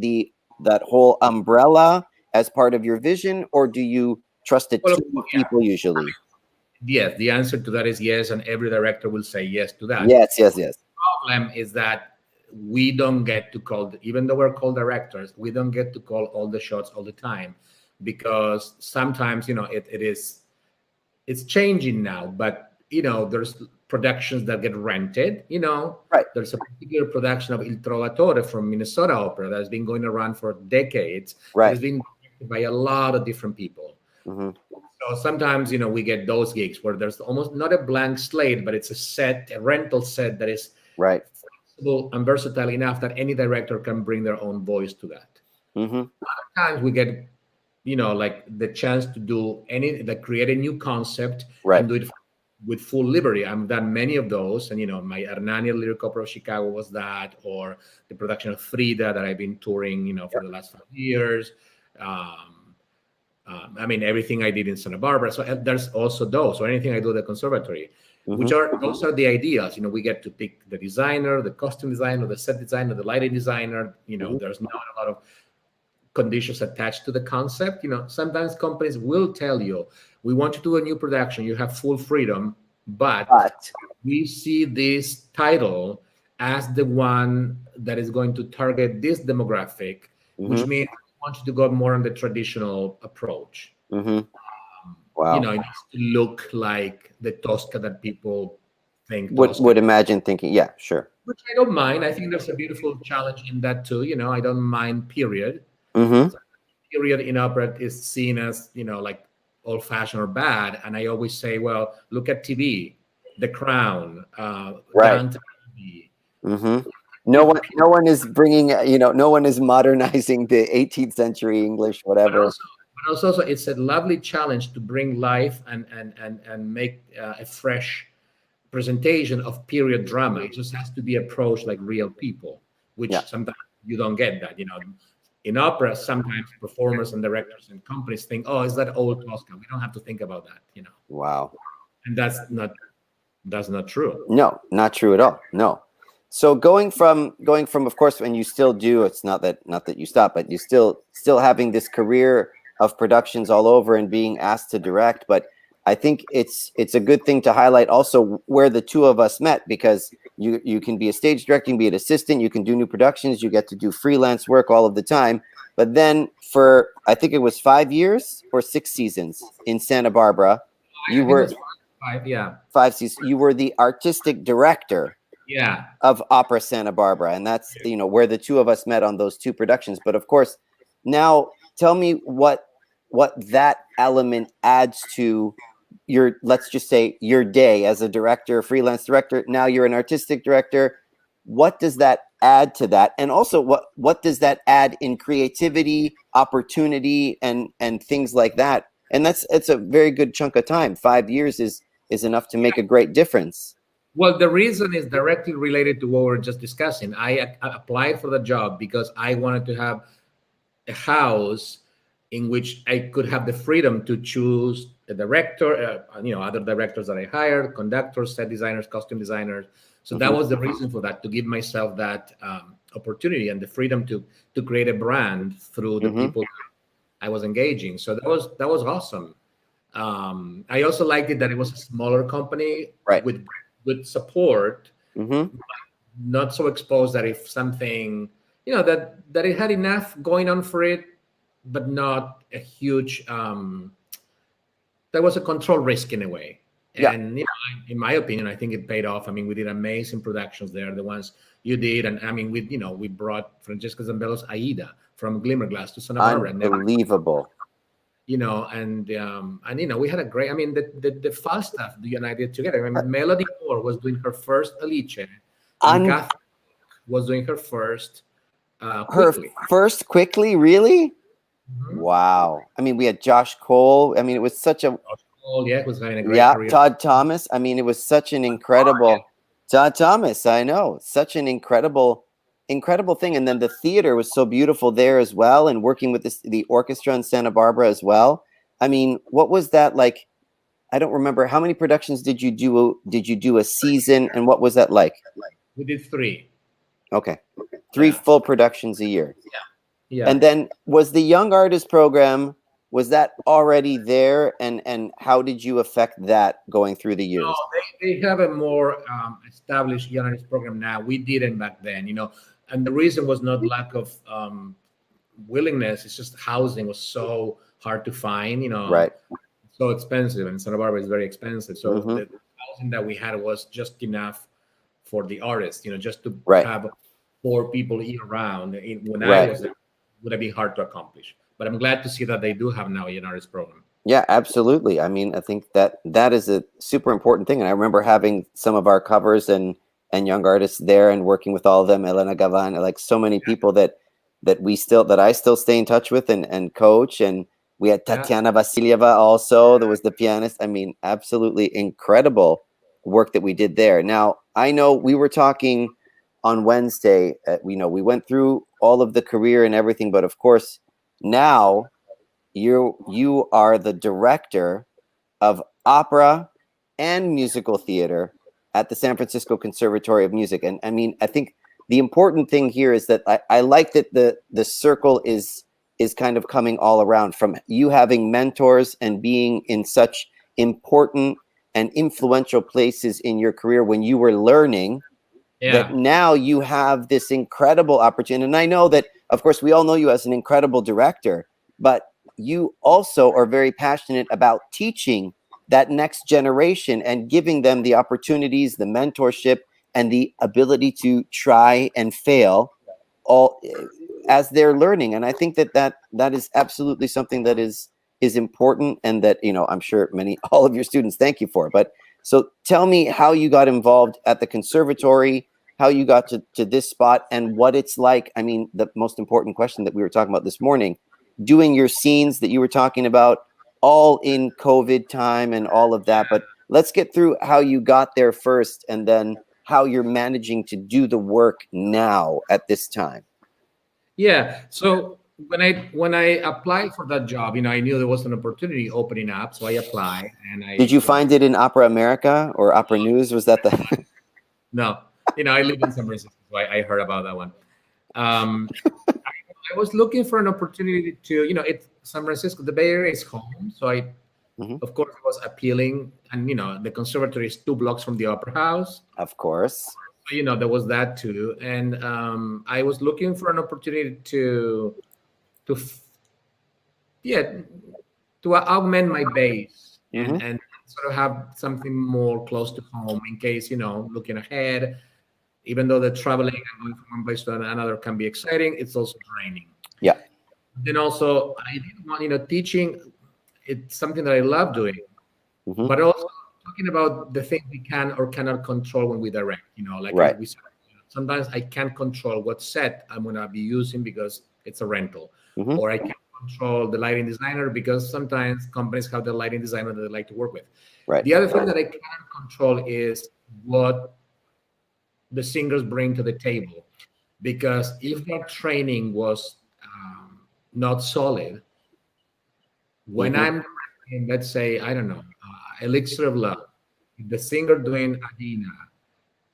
that whole umbrella as part of your vision, or do you trust a team of people usually? Yes, the answer to that is yes, and every director will say yes to that. Yes. The problem is that we don't get to call, even though we're called directors, we don't get to call all the shots all the time, because sometimes it's changing now, but there's productions that get rented. There's a particular production of Il Trovatore from Minnesota Opera that has been going around for decades. It's been directed by a lot of different people. So sometimes we get those gigs where there's almost not a blank slate, but it's a rental set that is flexible and versatile enough that any director can bring their own voice to that. A lot of times we get like the chance to do create a new concept and do it with full liberty. I've done many of those, and my Hernani Lyric Opera of Chicago was that, or the production of Frida that I've been touring for the last 5 years. I mean, everything I did in Santa Barbara. So there's also those, or anything I do at the conservatory, those are the ideas. We get to pick the designer, the costume designer, the set designer, the lighting designer. There's not a lot of conditions attached to the concept. Sometimes companies will tell you, we want to do a new production, you have full freedom, but we see this title as the one that is going to target this demographic, which means we want you to go more on the traditional approach. It needs to look like the Tosca that people think would imagine thinking. Yeah, sure. Which I don't mind. I think there's a beautiful challenge in that too. I don't mind, period. Period in opera is seen as like old-fashioned or bad, and I always say, well, look at TV, The Crown, Dante. No one is bringing, no one is modernizing the 18th century English, whatever. But also it's a lovely challenge to bring life and make a fresh presentation of period drama. It just has to be approached like real people, which sometimes you don't get that. In opera, sometimes performers and directors and companies think, oh, is that old Tosca? We don't have to think about that. Wow. And that's not true. No, not true at all. No. So going from, of course, and you still do, it's not that you stop, but you still having this career of productions all over and being asked to direct. But I think it's a good thing to highlight also where the two of us met, because you can be a stage directing, be an assistant, you can do new productions, you get to do freelance work all of the time. But then for, I think it was 5 years or 6 seasons in Santa Barbara, you were 5 seasons. You were the artistic director of Opera Santa Barbara, and that's where the two of us met on those 2 productions. But of course, now tell me what that element adds to your, let's just say, your day as a director, freelance director. Now you're an artistic director. What does that add to that? And also what does that add in creativity, opportunity, and things like that? And it's a very good chunk of time. 5 years is enough to make a great difference. Well, the reason is directly related to what we were just discussing. I applied for the job because I wanted to have a house in which I could have the freedom to choose a director, other directors that I hired, conductors, set designers, costume designers. So that was the reason for that, to give myself that opportunity and the freedom to create a brand through the people I was engaging. So that was awesome. I also liked it that it was a smaller company with good support, not so exposed that if something, that it had enough going on for it, but not a huge. There was a control risk in a way. Yeah. And in my opinion, I think it paid off. I mean, we did amazing productions there, the ones you did, and I mean, we brought Francesca Zambelo's Aida from Glimmerglass to Santa Barbara. Unbelievable. And we had a great. I mean, the Falstaff you and I did together. I mean, Melody Moore was doing her first Alice, and Kath was doing her first. Quickly, really? Wow. I mean, we had Josh Cole. I mean, it was such a. Was having a great career. Todd Thomas. I mean, it was such an incredible. Todd Thomas, I know, such an incredible thing. And then the theater was so beautiful there as well, and working with the orchestra in Santa Barbara as well. I mean, what was that like? I don't remember. How many productions did you do? Did you do a season, and what was that like? We did 3. Okay. 3 full productions a year. Yeah. And then was the Young Artist Program, was that already there? And how did you affect that going through the years? No, they have a more established Young Artist Program now. We didn't back then, and the reason was not lack of willingness. It's just housing was so hard to find, Right. So expensive, and Santa Barbara is very expensive. So the housing that we had was just enough for the artists, just to have 4 people year round. When I was there, would have been hard to accomplish. But I'm glad to see that they do have now an artist program. Yeah, absolutely. I mean, I think that is a super important thing. And I remember having some of our covers and young artists there and working with all of them, Elena Gavan, like so many people that I still stay in touch with and coach. And we had Tatiana Vasilieva also, that was the pianist. I mean, absolutely incredible work that we did there. Now, I know we were talking on Wednesday, we went through all of the career and everything, but of course, now you are the director of opera and musical theater at the San Francisco Conservatory of Music. And I mean, I think the important thing here is that I like that the circle is kind of coming all around, from you having mentors and being in such important and influential places in your career when you were learning, that now you have this incredible opportunity. And I know that, of course, we all know you as an incredible director, but you also are very passionate about teaching that next generation and giving them the opportunities, the mentorship, and the ability to try and fail all as they're learning. And I think that is absolutely something that is important, and that, I'm sure all of your students thank you for. But so tell me how you got involved at the conservatory, how you got to this spot, and what it's like. I mean, the most important question that we were talking about this morning, doing your scenes that you were talking about, all in COVID time and all of that. But let's get through how you got there first, and then how you're managing to do the work now at this time. Yeah. So when I applied for that job, I knew there was an opportunity opening up, so I applied. And did you find it in Opera America or Opera News? Was that the? No, I live in San Francisco, so I heard about that one. I was looking for an opportunity to, it's San Francisco, the Bay Area is home, so of course, it was appealing, and the conservatory is 2 blocks from the Opera House. Of course. There was that too, and I was looking for an opportunity to augment my base and sort of have something more close to home in case, looking ahead, even though the traveling and going from one place to another can be exciting, it's also draining. Yeah. Then also I didn't want, teaching, it's something that I love doing, but also talking about the things we can or cannot control when we direct, like we said, sometimes I can't control what set I'm going to be using because it's a rental, or I can't control the lighting designer because sometimes companies have the lighting designer that they like to work with. Right. The other thing that I cannot control is what the singers bring to the table, because if their training was not solid, when I'm in, let's say, I don't know, Elixir of Love, the singer doing Adina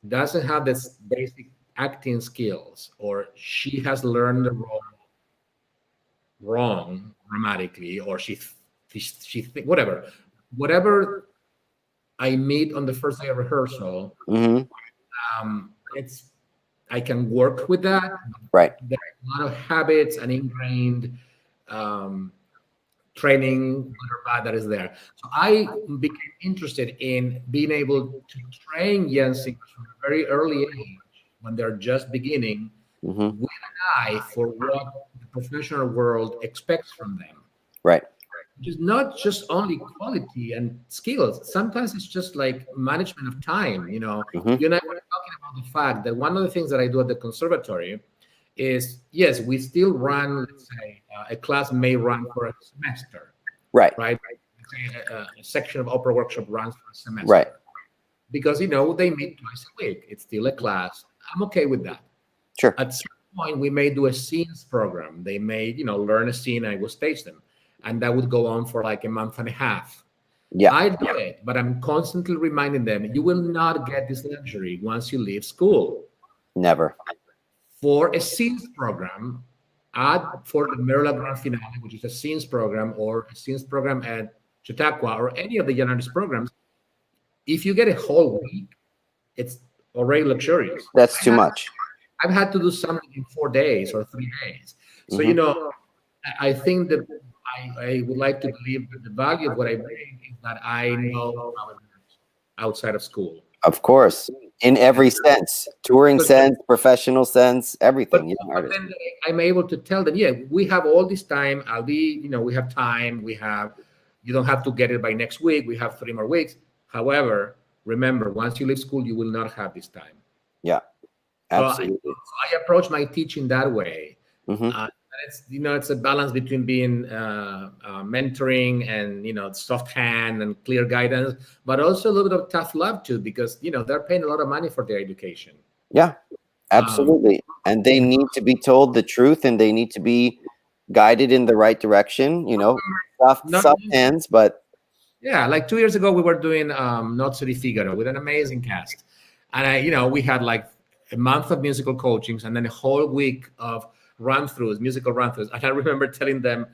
doesn't have this basic acting skills, or she has learned the role wrong grammatically, or she whatever I meet on the first day of rehearsal, I can work with that. Right. There are a lot of habits and ingrained training, good or bad, that is there. So I became interested in being able to train young singers from a very early age when they're just beginning with an eye for what the professional world expects from them. Right. Which is not just only quality and skills. Sometimes it's just like management of time. You and I were talking about the fact that one of the things that I do at the conservatory is, yes, we still run, let's say, a class may run for a semester. Right. Let's say a section of opera workshop runs for a semester. Right. Because, they meet twice a week. It's still a class. I'm okay with that. Sure. At some point, we may do a scenes program. They may, learn a scene and I will stage them. And that would go on for like a month and a half. Yeah. I do it, but I'm constantly reminding them, you will not get this luxury once you leave school. Never. For a scenes program, for the Merla Grand Finale, which is a scenes program, or a scenes program at Chautauqua, or any of the young artist programs, if you get a whole week, it's already luxurious. That's too much. I've had to do something in 4 days or 3 days. So, I think that I would like to believe that the value of what I bring is that I know how it works outside of school. Of course, in every sense, touring sense, professional sense, everything. But then I'm able to tell them, we have all this time. We have time. You don't have to get it by next week. We have 3 more weeks. However, remember, once you leave school, you will not have this time. Yeah, absolutely. So I approach my teaching that way. It's a balance between being mentoring and soft hand and clear guidance, but also a little bit of tough love too, because they're paying a lot of money for their education. Yeah, absolutely. And they need to be told the truth, and they need to be guided in the right direction. Soft hands, but like 2 years ago we were doing Nozze di Figaro with an amazing cast, and we had like a month of musical coachings and then a whole week of musical run-throughs. And I remember telling them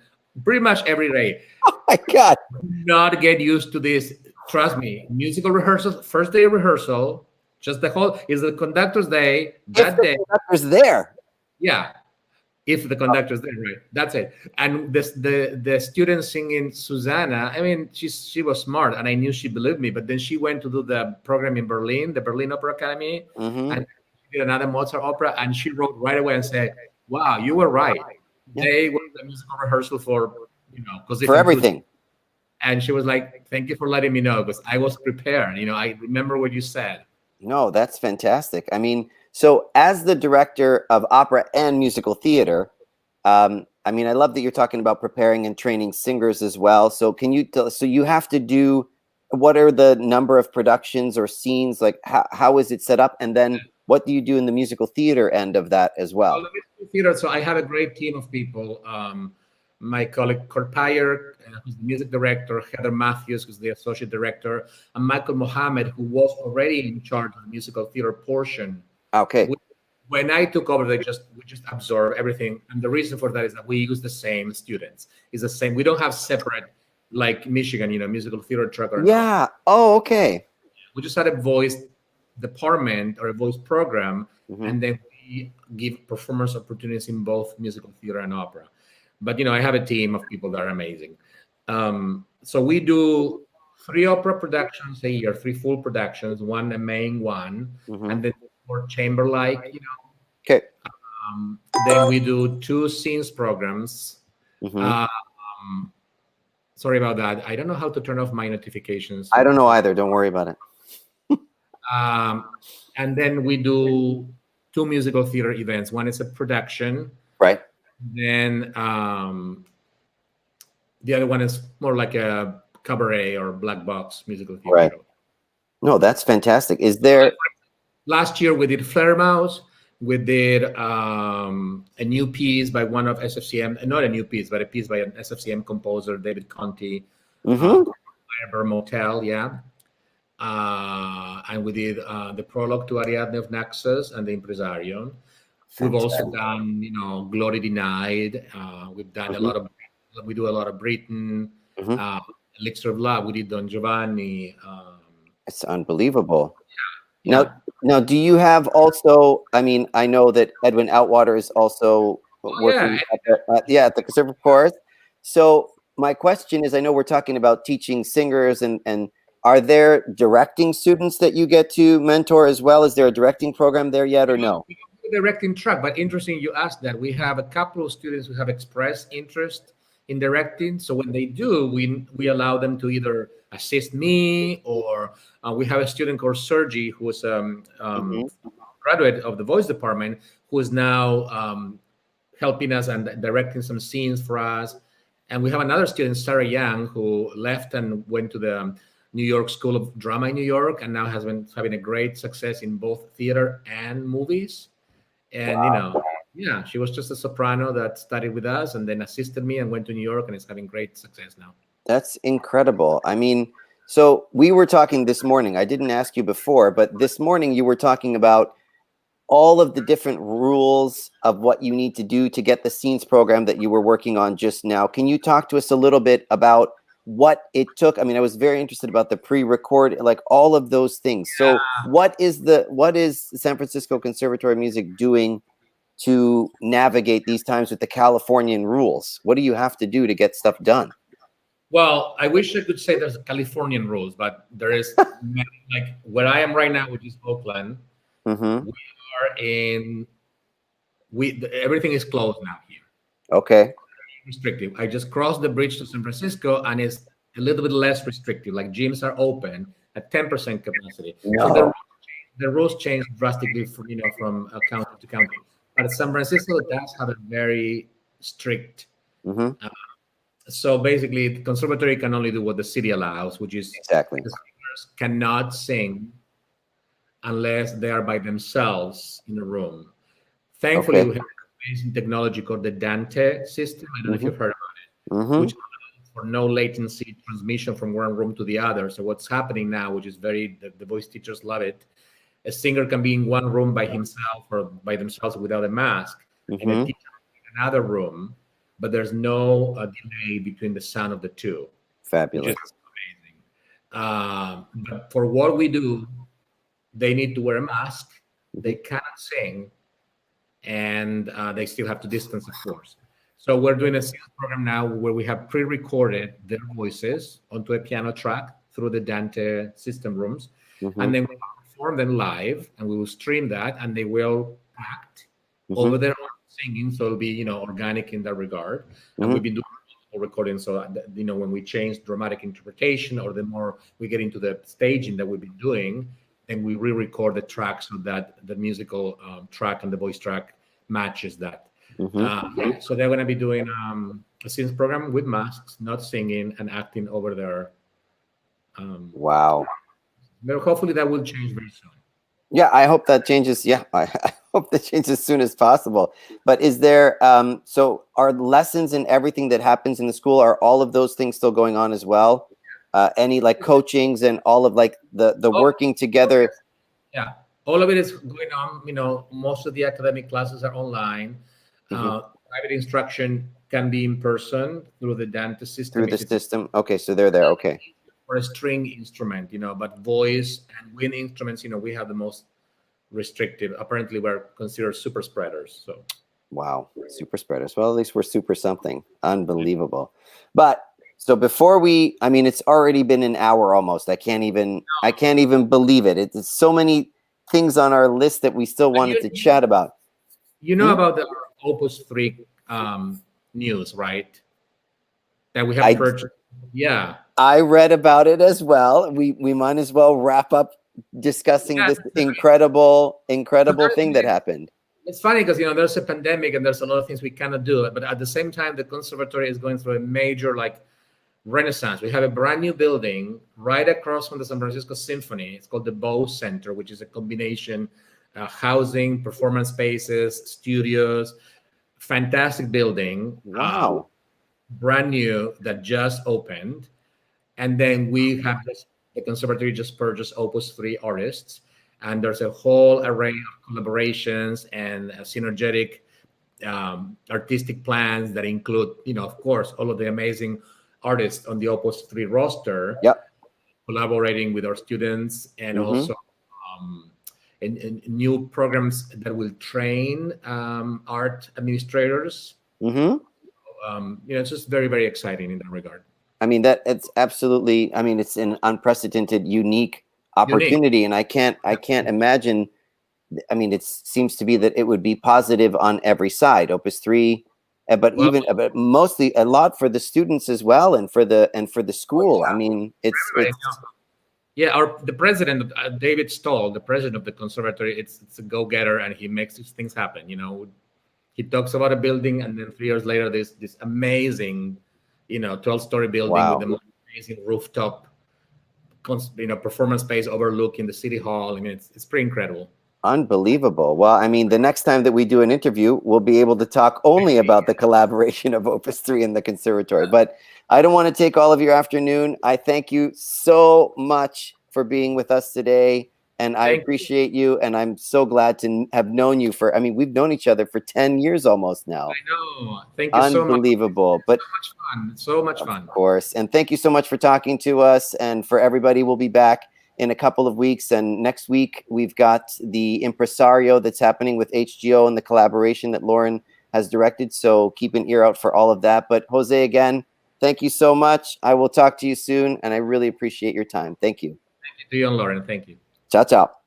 pretty much every day, oh my God, do not get used to this. Trust me, musical rehearsals, first day of rehearsal, just the whole is the conductor's day. That day, conductor's there. Yeah, if the conductor's there, right? That's it. And the student singing Susanna, I mean, she was smart, and I knew she believed me. But then she went to do the program in Berlin, the Berlin Opera Academy, and she did another Mozart opera, and she wrote right away and said, wow, you were right. They were the musical rehearsal for, for everything. And she was like, thank you for letting me know, because I was prepared. I remember what you said. No, that's fantastic. I mean, so as the director of opera and musical theater, I love that you're talking about preparing and training singers as well. So can you tell us, so you have to do, what are the number of productions or scenes? Like how is it set up? And then what do you do in the musical theater end of that as well? The musical theater, so I have a great team of people. My colleague Kurt Payer, who's the music director, Heather Matthews, who's the associate director, and Michael Mohammed, who was already in charge of the musical theater portion. Okay. When I took over, we just absorb everything. And the reason for that is that we use the same students. It's the same. We don't have separate, like Michigan, musical theater track. Yeah. Oh, okay. We just had a voice department or a voice program, and then we give performance opportunities in both musical theater and opera. But I have a team of people that are amazing. So we do 3 opera productions a year, 3 full productions, one a main one, and then more chamber-like. Okay. Then we do 2 scenes programs. Sorry about that. I don't know how to turn off my notifications. I don't know either. Don't worry about it. And then we do 2 musical theater events. One is a production. Right. Then the other one is more like a cabaret or black box musical theater. Right. No, that's fantastic. Is there... Last year we did Fledermaus. We did a new piece by one of SFCM, not a new piece, but a piece by an SFCM composer, David Conti. Firebird Motel, yeah. And we did the prologue to Ariadne of Naxos and the Impresario. We've also done, Glory Denied. We've done we do a lot of Britain, Elixir of Love. We did Don Giovanni. It's unbelievable. Now, Yeah. now, do you have also? I mean, I know that Edwin Outwater is also Oh yeah. working at the Conservatory Chorus. So my question is, I know we're talking about teaching singers, and are there directing students that you get to mentor as well? Is there a directing program there yet, or no? We do the directing track, but interesting you asked that. We have a couple of students who have expressed interest in directing. So when they do, we allow them to either assist me, or we have a student called Sergi, who is Hmm. graduate of the voice department, who is now helping us and directing some scenes for us. And we have another student, Sarah Young, who left and went to the New York School of Drama in New York, and now has been having a great success in both theater and movies. And Wow, yeah, she was just a soprano that studied with us and then assisted me and went to New York and is having great success now. that's incredible. I mean, so we were talking this morning. I didn't ask you before, but this morning you were talking about all of the different rules of what you need to do to get the scenes program that you were working on just now. Can you talk to us a little bit about what it took? I mean, I was very interested about the pre-record, like all of those things. So what is San Francisco Conservatory of Music doing to navigate these times with the Californian rules? What do you have to do to get stuff done? Well, I wish I could say there's Californian rules, but there is like where I am right now, which is Oakland. Mm-hmm. We are in everything is closed now here. Okay. Restrictive. I just crossed the bridge to San Francisco, and it's a little bit less restrictive. Like gyms are open at 10% capacity. So No. the rules change drastically from county to county. But San Francisco does have a very strict. Mm-hmm. So basically, the conservatory can only do what the city allows, which is Exactly. the singers cannot sing unless they are by themselves in a room. Thankfully, Okay. we have amazing technology called the Dante system. I don't know if Mm-hmm. you've heard about it, Mm-hmm. which allows for no latency transmission from one room to the other. So what's happening now, which is the voice teachers love it, a singer can be in one room by himself or by themselves without a mask, and a Mm-hmm. teacher in another room, but there's no delay between the sound of the two, which is Fabulous. amazing. But for what we do, they need to wear a mask. They cannot sing, and they still have to distance, of course. So we're doing a sales program now where we have pre-recorded their voices onto a piano track through the Dante system rooms, Mm-hmm. and then we perform them live, and we will stream that, and they will act Mm-hmm. over their own singing, so it'll be organic in that regard. And Mm-hmm. we've been doing recording, so when we change dramatic interpretation, or the more we get into the staging that we've been doing, then we re-record the track so that the musical track and the voice track matches that. Mm-hmm. So they're going to be doing a scenes program with masks, not singing and acting over there. Wow. But hopefully that will change very soon. Yeah, I hope that changes. Yeah, I hope that changes as soon as possible. But is there, so are lessons and everything that happens in the school, are all of those things still going on as well? Any like coachings and all of like the working together? Yeah, all of it is going on. Most of the academic classes are online. Private instruction can be in person through the Dante system. Through the system? Okay, so they're there. Okay. For a string instrument, but voice and wind instruments, we have the most restrictive. Apparently, we're considered super spreaders. So, wow, super spreaders. Well, at least we're super something. Unbelievable. But so before I mean, it's already been an hour almost. I can't even believe it. It's so many things on our list that we still wanted to chat about. You know about the Opus 3 news, right? That we have purchased. Yeah. I read about it as well. We might as well wrap up discussing this incredible thing that happened. It's funny because there's a pandemic and there's a lot of things we cannot do, but at the same time the conservatory is going through a major renaissance. We have a brand new building right across from the San Francisco Symphony. It's called the Bow Center, which is a combination housing, performance spaces, studios. Fantastic building. Wow. Brand new that just opened. And then we have the conservatory just purchased Opus 3 artists, and there's a whole array of collaborations and synergetic artistic plans that include, of course, all of the amazing artists on the Opus 3 roster, yep, collaborating with our students, and also and new programs that will train art administrators. It's just very, very exciting in that regard. I mean, it's absolutely, I mean, it's an unprecedented, unique opportunity. And I can't imagine, I mean, it seems to be that it would be positive on every side, Opus 3, but mostly a lot for the students as well, and for the school. I mean, it's the president, David Stoll, the president of the conservatory, it's a go-getter, and he makes these things happen. He talks about a building, and then 3 years later, this amazing, 12-story building with the amazing rooftop, performance space overlooking the city hall. I mean, it's pretty incredible. Unbelievable. Well, I mean, the next time that we do an interview, we'll be able to talk only about the collaboration of Opus 3 and the conservatory. But I don't want to take all of your afternoon. I thank you so much for being with us today. And I appreciate you. And I'm so glad to have known you we've known each other for 10 years almost now. I know. Thank you so much. Unbelievable. But so much fun. Of course. And thank you so much for talking to us. And for everybody, we'll be back in a couple of weeks. And next week, we've got the impresario that's happening with HGO and the collaboration that Lauren has directed. So keep an ear out for all of that. But Jose, again, thank you so much. I will talk to you soon. And I really appreciate your time. Thank you. Thank you to you and Lauren. Thank you. Ciao, ciao.